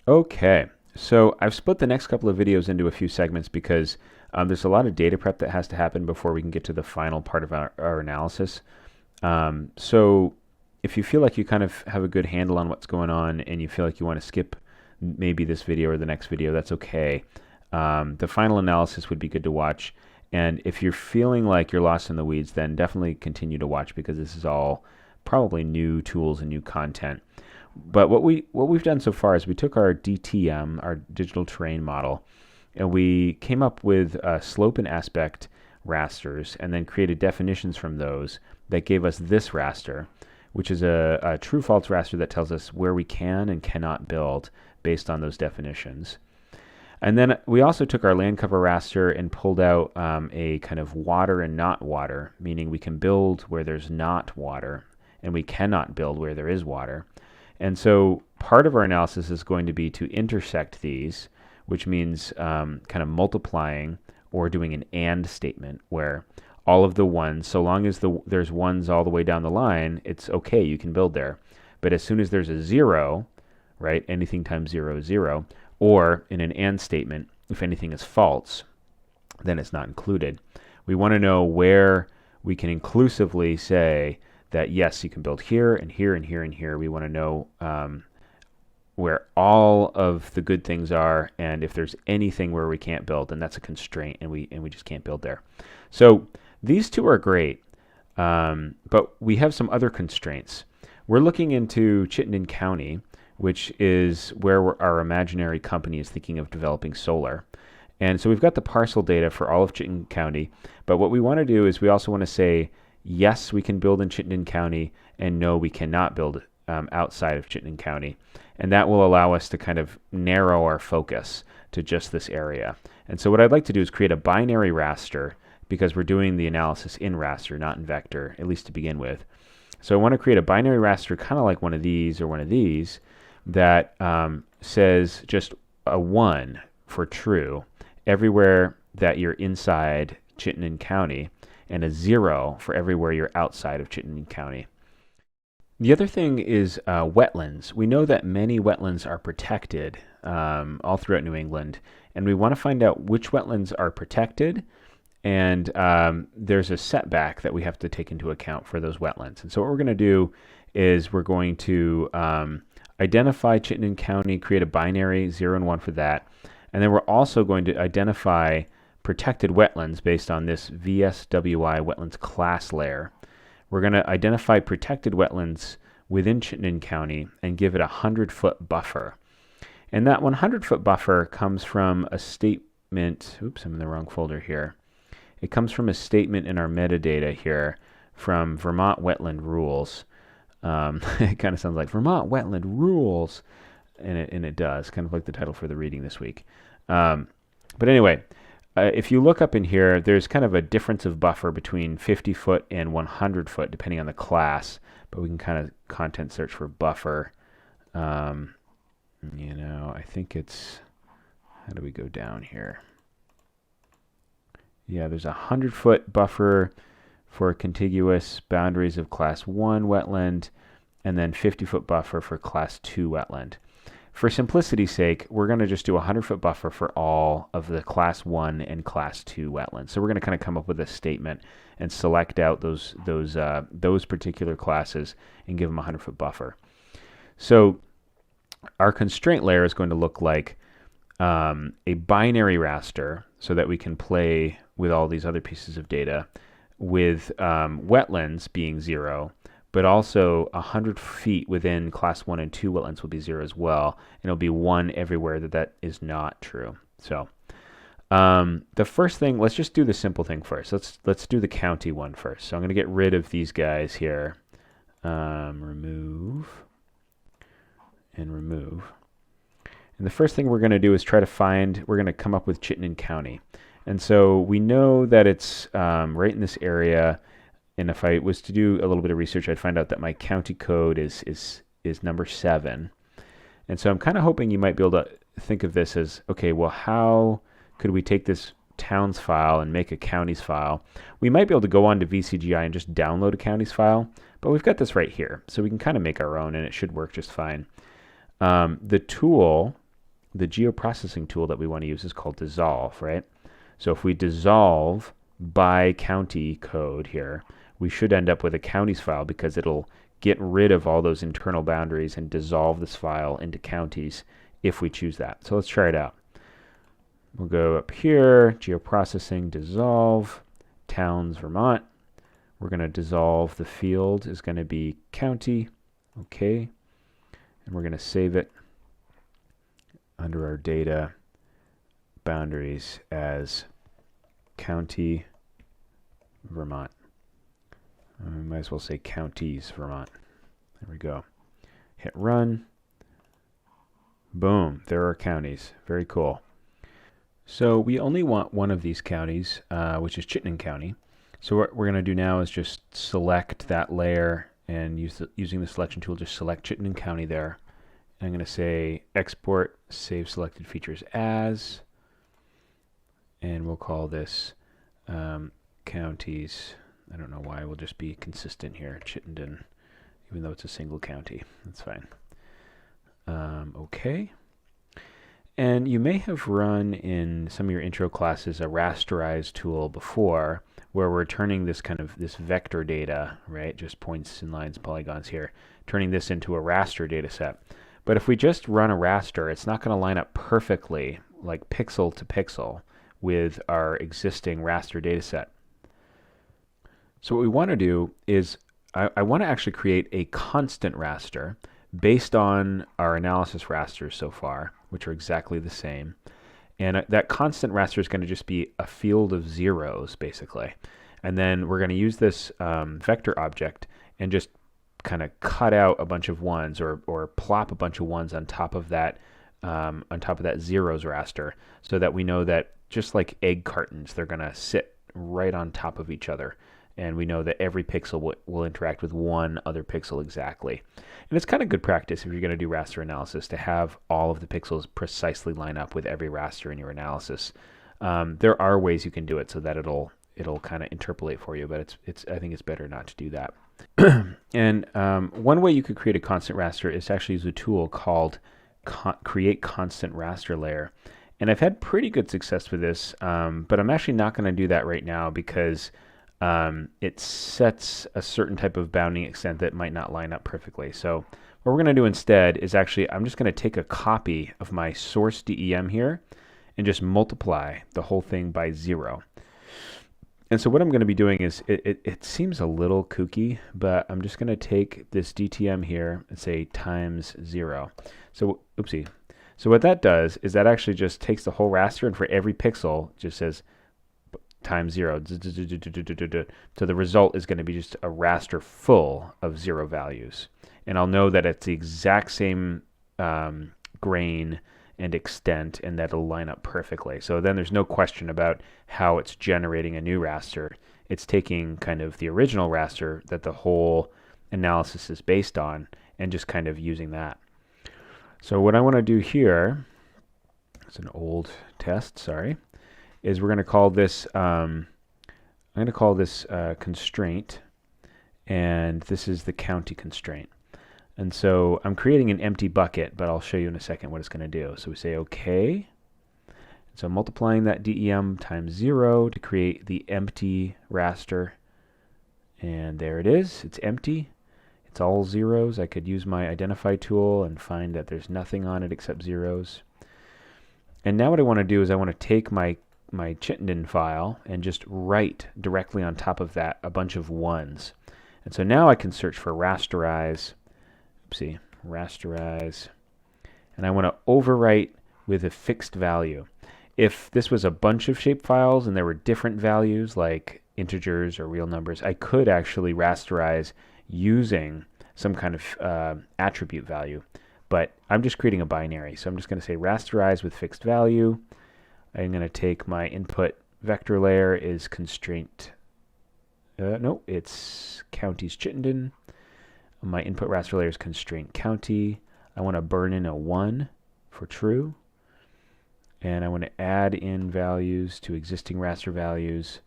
Okay, so I've split the next couple of videos into a few segments because there's a lot of data prep that has to happen before we can get to the final part of our analysis. So if you feel like you kind of have a good handle on what's going on and you feel like you want to skip maybe this video or the next video, that's okay. The final analysis would be good to watch. And if you're feeling like you're lost in the weeds, then definitely continue to watch because this is all probably new tools and new content. But what we've done so far is we took our DTM, our digital terrain model, and we came up with slope and aspect rasters and then created definitions from those that gave us this raster, which is a true-false raster that tells us where we can and cannot build based on those definitions. And then we also took our land cover raster and pulled out a kind of water and not water, meaning we can build where there's not water and we cannot build where there is water. And so part of our analysis is going to be to intersect these, which means kind of multiplying or doing an AND statement where all of the ones, so long as there's ones all the way down the line, it's okay, you can build there. But as soon as there's a zero, right, anything times 0 is 0, or in an AND statement, if anything is false, then it's not included. We want to know where we can inclusively say that yes, you can build here and here and here and here. We want to know where all of the good things are, and if there's anything where we can't build, then that's a constraint, and we just can't build there. So these two are great, but we have some other constraints. We're looking into Chittenden County, which is where our imaginary company is thinking of developing solar. And so we've got the parcel data for all of Chittenden County, but what we want to do is we also want to say, yes, we can build in Chittenden County, and no, we cannot build outside of Chittenden County. And that will allow us to kind of narrow our focus to just this area. And so what I'd like to do is create a binary raster, because we're doing the analysis in raster, not in vector, at least to begin with. So I want to create a binary raster kind of like one of these or one of these that says just a 1 for true everywhere that you're inside Chittenden County, and a 0 for everywhere you're outside of Chittenden County. The other thing is wetlands. We know that many wetlands are protected all throughout New England, and we want to find out which wetlands are protected, and there's a setback that we have to take into account for those wetlands. And so what we're going to do is we're going to identify Chittenden County, create a binary 0 and 1 for that, and then we're also going to identify protected wetlands based on this VSWI wetlands class layer. We're going to identify protected wetlands within Chittenden County and give it a 100-foot buffer. And that 100-foot buffer comes from a statement, oops, I'm in the wrong folder here. It comes from a statement in our metadata here from Vermont Wetland Rules. It kind of sounds like Vermont Wetland Rules, and it does, kind of like the title for the reading this week. But anyway, if you look up in here, there's kind of a difference of buffer between 50 foot and 100 foot, depending on the class, but we can kind of content search for buffer. You know, I think it's, how do we go down here? Yeah, there's a 100-foot buffer for contiguous boundaries of class 1 wetland, and then 50-foot buffer for class 2 wetland. For simplicity's sake, we're going to just do a 100-foot buffer for all of the class 1 and class 2 wetlands. So we're going to kind of come up with a statement and select out those particular classes and give them a 100-foot buffer. So our constraint layer is going to look like a binary raster so that we can play with all these other pieces of data with wetlands being 0, but also 100 feet within class 1 and 2 wetlands will be 0 as well, and it'll be 1 everywhere that is not true. So the first thing, let's just do the simple thing first. Let's do the county one first. So I'm going to get rid of these guys here. Remove and remove. And the first thing we're going to do is try to find, we're going to come up with Chittenden County. And so we know that it's right in this area. And if I was to do a little bit of research, I'd find out that my county code is number 7. And so I'm kind of hoping you might be able to think of this as, okay, well, how could we take this towns file and make a counties file? We might be able to go on to VCGI and just download a counties file, but we've got this right here. So we can kind of make our own, and it should work just fine. The tool the geoprocessing tool that we want to use is called dissolve, right? So if we dissolve by county code here, we should end up with a counties file because it'll get rid of all those internal boundaries and dissolve this file into counties if we choose that. So let's try it out. We'll go up here, geoprocessing, dissolve, towns, Vermont. We're going to dissolve the field is going to be county. Okay. And we're going to save it under our data boundaries as county, Vermont. I might as well say counties, Vermont. There we go. Hit run. Boom. There are counties. Very cool. So we only want one of these counties, which is Chittenden County. So what we're going to do now is just select that layer and using the selection tool, just select Chittenden County there. And I'm going to say export save selected features as, and we'll call this counties. I don't know why, we'll just be consistent here, Chittenden, even though it's a single county. That's fine. Okay. And you may have run in some of your intro classes a rasterize tool before, where we're turning this this vector data, right, just points and lines, polygons here, turning this into a raster data set. But if we just run a raster, it's not going to line up perfectly, like pixel to pixel, with our existing raster data set. So what we want to do is, I want to actually create a constant raster based on our analysis rasters so far, which are exactly the same. And that constant raster is going to just be a field of zeros, basically. And then we're going to use this vector object and just kind of cut out a bunch of ones, or plop a bunch of ones on top of that zeros raster, so that we know that just like egg cartons, they're going to sit right on top of each other. And we know that every pixel will interact with one other pixel exactly. And it's kind of good practice if you're going to do raster analysis to have all of the pixels precisely line up with every raster in your analysis. There are ways you can do it so that it'll kind of interpolate for you, but I think it's better not to do that. And one way you could create a constant raster is to actually use a tool called create constant raster layer. And I've had pretty good success with this, but I'm actually not going to do that right now because it sets a certain type of bounding extent that might not line up perfectly. So what we're going to do instead is actually, I'm just going to take a copy of my source DEM here and just multiply the whole thing by 0. And so what I'm going to be doing is, it seems a little kooky, but I'm just going to take this DTM here and say times 0. So, oopsie. So what that does is that actually just takes the whole raster, and for every pixel just says times 0. So the result is going to be just a raster full of 0 values. And I'll know that it's the exact same grain and extent, and that'll line up perfectly. So then there's no question about how it's generating a new raster. It's taking kind of the original raster that the whole analysis is based on and just kind of using that. So what I want to do here, it's an old test, sorry, is we're going to call this, constraint, and this is the county constraint. And so I'm creating an empty bucket, but I'll show you in a second what it's going to do. So we say OK. So I'm multiplying that DEM times 0 to create the empty raster. And there it is. It's empty. It's all zeros. I could use my identify tool and find that there's nothing on it except zeros. And now what I want to do is I want to take my Chittenden file and just write directly on top of that a bunch of ones. And so now I can search for rasterize. Oopsie, rasterize. And I want to overwrite with a fixed value. If this was a bunch of shapefiles and there were different values like integers or real numbers, I could actually rasterize using some kind of attribute value. But I'm just creating a binary. So I'm just going to say rasterize with fixed value. I'm going to take my input vector layer is constraint. No, it's counties Chittenden. My input raster layer is constraint county. I want to burn in a 1 for true. And I want to add in values to existing raster values.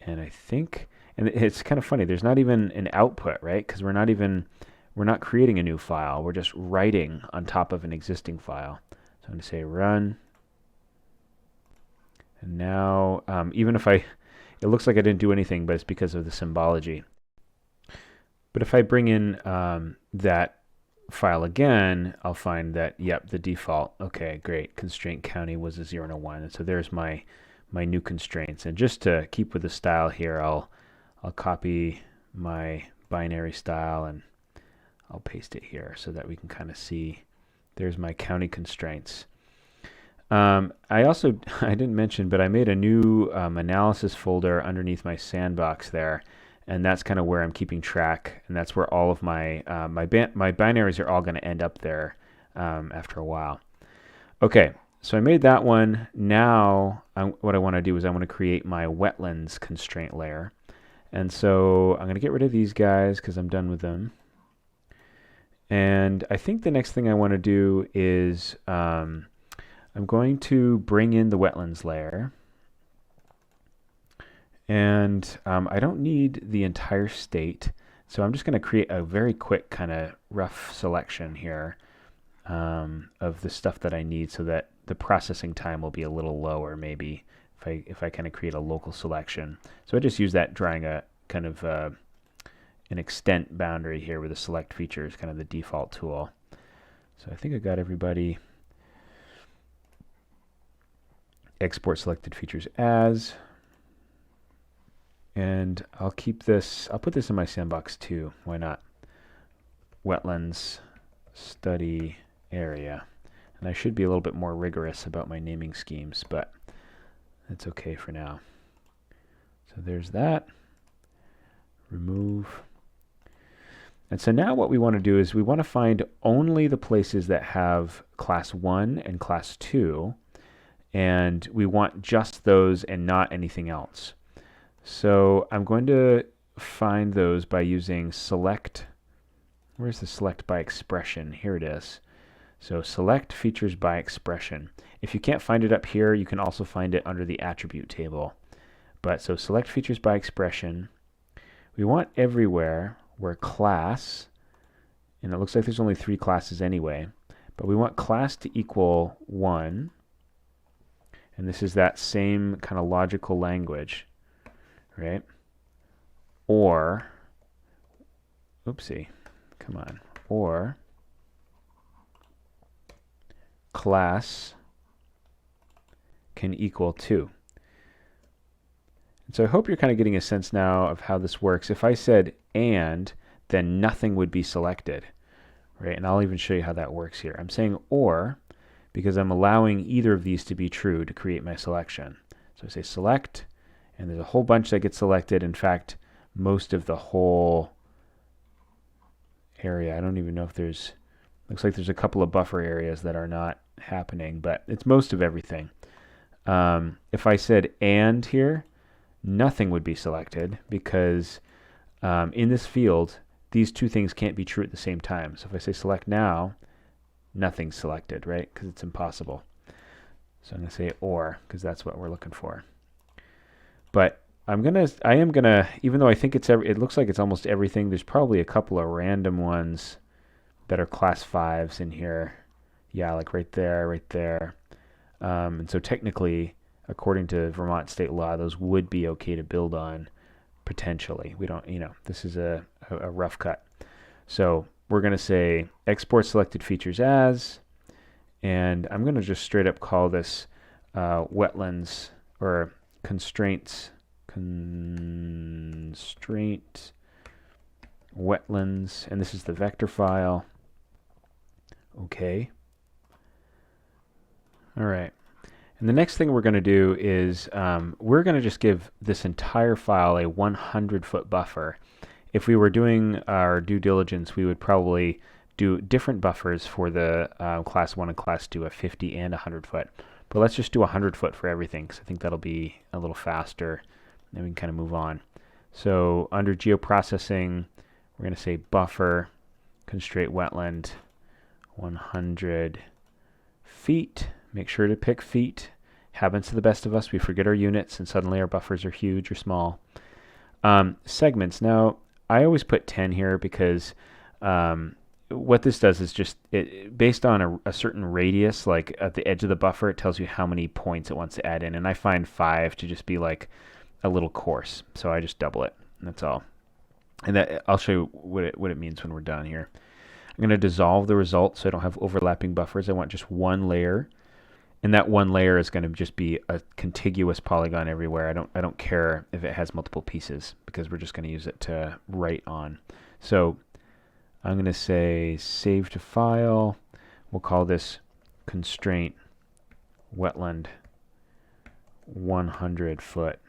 And I think, and it's kind of funny, there's not even an output, right? Because we're not creating a new file. We're just writing on top of an existing file. So I'm going to say run. And now, even if it looks like I didn't do anything, but it's because of the symbology. But if I bring in that file again, I'll find that, yep, the default, okay, great, constraint county was a 0 and a 1. And so there's my new constraints. And just to keep with the style here, I'll copy my binary style and I'll paste it here so that we can kind of see there's my county constraints. I didn't mention, but I made a new analysis folder underneath my sandbox there, and that's kind of where I'm keeping track, and that's where all of my my binaries are all going to end up there after a while. Okay, so I made that one. Now what I want to do is I want to create my wetlands constraint layer, and so I'm going to get rid of these guys because I'm done with them. And I think the next thing I want to do is I'm going to bring in the wetlands layer, and I don't need the entire state, so I'm just going to create a very quick kind of rough selection here of the stuff that I need so that the processing time will be a little lower maybe if I kind of create a local selection. So I just use that drawing a kind of an extent boundary here with the select features, kind of the default tool. So I think I got everybody. Export selected features as, and I'll keep this, I'll put this in my sandbox too, why not? Wetlands study area. And I should be a little bit more rigorous about my naming schemes, but that's okay for now. So there's that. Remove. And so now what we want to do is we want to find only the places that have class 1 and class 2, and we want just those and not anything else. So I'm going to find those by using select. Where's the select by expression? Here it is. So select features by expression. If you can't find it up here, you can also find it under the attribute table. But so select features by expression. We want everywhere where class, and it looks like there's only 3 classes anyway, but we want class to equal 1. And this is that same kind of logical language, right? Or, oopsie, come on, or class can equal 2. And so I hope you're kind of getting a sense now of how this works. If I said and, then nothing would be selected, right? And I'll even show you how that works here. I'm saying or, because I'm allowing either of these to be true to create my selection. So I say select, and there's a whole bunch that get selected. In fact, most of the whole area. I don't even know if there's, looks like there's a couple of buffer areas that are not happening, but it's most of everything. If I said and here, nothing would be selected because in this field, these two things can't be true at the same time. So if I say select now, nothing's selected, right? Because it's impossible. So I'm going to say or, because that's what we're looking for. But I am gonna, even though I think it looks like it's almost everything, there's probably a couple of random ones that are class 5s in here. Yeah, like right there, right there. And so technically, according to Vermont state law, those would be okay to build on potentially. We don't, this is a rough cut. So we're going to say export selected features as, and I'm going to just straight up call this wetlands or constraint wetlands, and this is the vector file. Okay. All right. And the next thing we're going to do is we're going to just give this entire file a 100-foot buffer. If we were doing our due diligence, we would probably do different buffers for the class 1 and class 2, a 50 and 100 foot. But let's just do 100 foot for everything, because I think that'll be a little faster. Then we can kind of move on. So under geoprocessing, we're going to say buffer constraint wetland 100 feet. Make sure to pick feet. Happens to the best of us. We forget our units, and suddenly our buffers are huge or small. Segments. Now, I always put 10 here because what this does is just, based on a certain radius, like at the edge of the buffer, it tells you how many points it wants to add in. And I find 5 to just be like a little coarse. So I just double it. And that's all. And that, I'll show you what it means when we're done here. I'm going to dissolve the result so I don't have overlapping buffers. I want just one layer. And that one layer is going to just be a contiguous polygon everywhere. I don't care if it has multiple pieces, because we're just going to use it to write on. So I'm going to say save to file. We'll call this constraint wetland 100-foot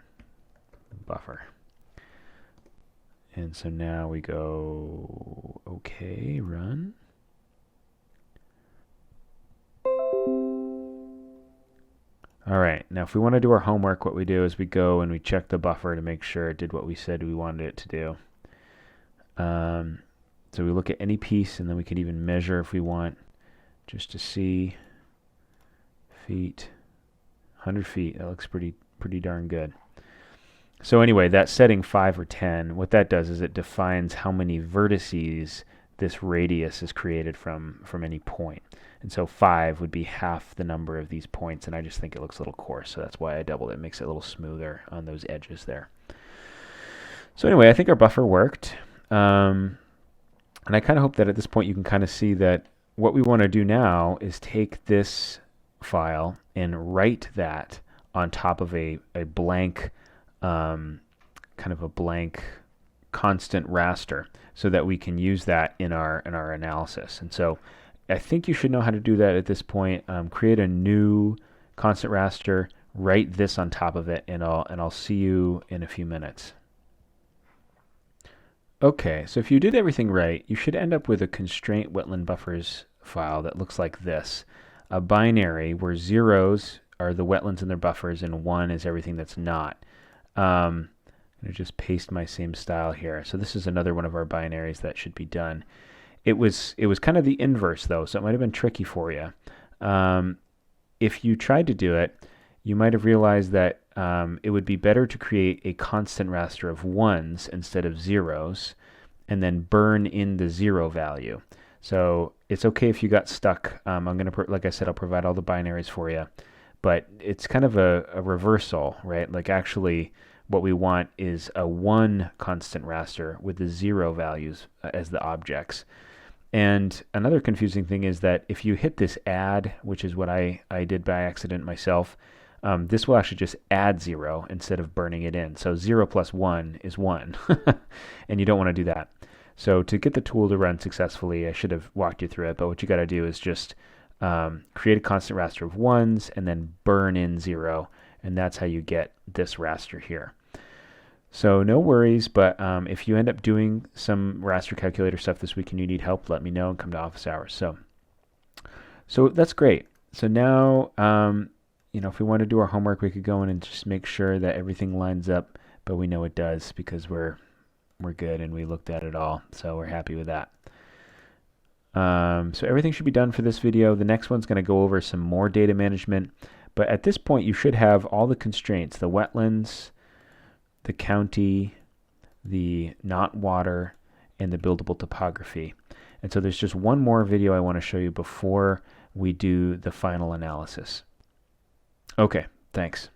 buffer. And so now we go OK, run. All right, now if we want to do our homework, what we do is we go and we check the buffer to make sure it did what we said we wanted it to do. So we look at any piece, and then we could even measure if we want, just to see. Feet, 100 feet, that looks pretty darn good. So anyway, that setting 5 or 10, what that does is it defines how many vertices this radius is created from any point. And so 5 would be half the number of these points, and I just think it looks a little coarse, so that's why I doubled it. It makes it a little smoother on those edges there. So anyway, I think our buffer worked. And I kind of hope that at this point you can kind of see that what we want to do now is take this file and write that on top of a blank, kind of a blank constant raster, so that we can use that in our analysis. And so I think you should know how to do that at this point. Create a new constant raster, write this on top of it, and I'll see you in a few minutes. Okay, so if you did everything right, you should end up with a constraint wetland buffers file that looks like this. A binary where 0s are the wetlands and their buffers, and 1 is everything that's not. I'm going to just paste my same style here. So this is another one of our binaries that should be done. It was kind of the inverse, though, so it might have been tricky for you. If you tried to do it, you might have realized that it would be better to create a constant raster of 1s instead of 0s, and then burn in the 0 value. So it's okay if you got stuck. I'm going to, like I said, I'll provide all the binaries for you. But it's kind of a reversal, right? Like actually what we want is a 1 constant raster with the 0 values as the objects. And another confusing thing is that if you hit this add, which is what I did by accident myself, this will actually just add 0 instead of burning it in. So 0 plus 1 is 1, and you don't want to do that. So to get the tool to run successfully, I should have walked you through it, but what you got to do is just create a constant raster of 1s and then burn in 0, and that's how you get this raster here. So no worries, but if you end up doing some raster calculator stuff this week and you need help, let me know and come to office hours. So that's great. So now, if we want to do our homework, we could go in and just make sure that everything lines up, but we know it does because we're good and we looked at it all, so we're happy with that. So everything should be done for this video. The next one's going to go over some more data management, but at this point you should have all the constraints, the wetlands, the county, the not water, and the buildable topography. And so there's just one more video I want to show you before we do the final analysis. Okay, thanks.